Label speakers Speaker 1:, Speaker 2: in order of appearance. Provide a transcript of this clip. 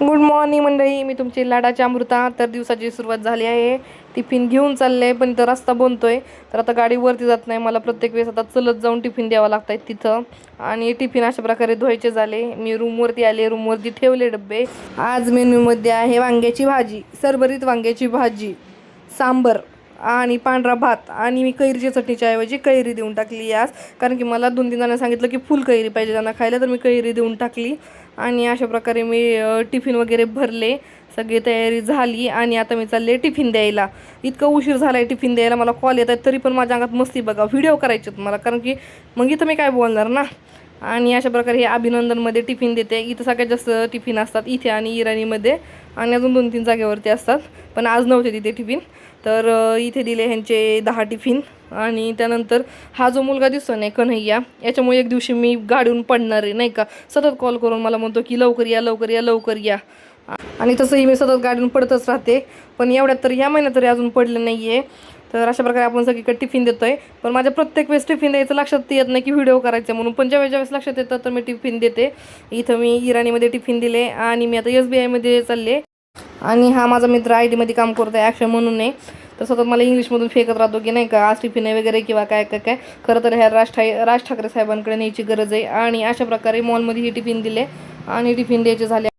Speaker 1: Good morning मंडळी, मी तुमची लाडाची अमृता. तर दिवसाची सुरुवात झाली आहे. टिफिन घेऊन चालले पण इथं रस्ता बनतोय, तर आता गाडी वरती जात नाही. मला प्रत्येक वेळेस आता चलत जाऊन टिफिन द्यावा लागतात तिथं. आणि टिफिन अशा प्रकारे धुवायचे झाले. मी रूमवरती आले, रूमवरती ठेवले डब्बे. आज मेन्यूमध्ये आहे वांग्याची भाजी, सरभरीत वांग्याची भाजी, सांबर आणि पांढरा भात. आणि मी कैरीच्या चटणीच्या ऐवजी कैरी देऊन टाकली आज, कारण की मला 2-3 जणांना सांगितलं की फुल कैरी पाहिजे त्यांना खायला, तर मी कैरी देऊन टाकली. आणि अशा प्रकारे मी टिफिन वगैरे भरले, सगळी तयारी झाली. आणि आता मी चालले टिफिन द्यायला. इतका उशीर झाला आहे टिफिन द्यायला, मला कॉल येत आहेत तरी पण माझ्या अंगात मस्ती बघा. व्हिडिओ करायचे मला, कारण की मग इथं मी काय बोलणार ना. आणि अशा प्रकारे हे अभिनंदनमध्ये टिफिन देते. इथं सगळ्यात जास्त टिफिन असतात इथे आणि इराणीमध्ये, आणि अजून 2-3 जागेवरती असतात, पण आज नव्हते तिथे टिफिन. तर इथे दिले ह्यांचे 10 टिफिन. आणि त्यानंतर हा जो मुलगा दिसतो नाही कन्हैया, याच्यामुळे एक दिवशी मी गाडीहून पडणार आहे नाही का. सतत कॉल करून मला म्हणतो की लवकर या लवकर या लवकर या. आणि तसंही मी सतत गाडीहून पडतच राहते, पण एवढ्यात तरी ह्या महिन्यात तरी अजून पडलं नाही आहे. तर अशा प्रकारे आपण सगळीकडे टिफिन देतोय. पण माझ्या प्रत्येक वेळेस टिफिन द्यायचं लक्षात येत नाही की व्हिडिओ करायचा म्हणून, पण ज्यावेळेस लक्षात येतं तर मी टिफिन देते. इथं मी इराणीमध्ये टिफिन दिले आणि मी आता SBIमध्ये चालले. आणि हा माझा मित्र IT मध्ये काम करतो आहे अक्षय म्हणून आहे. तर सतत मला इंग्लिशमधून फेकत राहतो की नाही का आज टिफिन आहे वगैरे किंवा काय काय काय. खरं तर ह्या राज ठाकरे साहेबांकडे न्यायची गरज आहे. आणि अशा प्रकारे मॉलमध्ये ही टिफिन दिले आणि टिफिन द्यायचे झाले.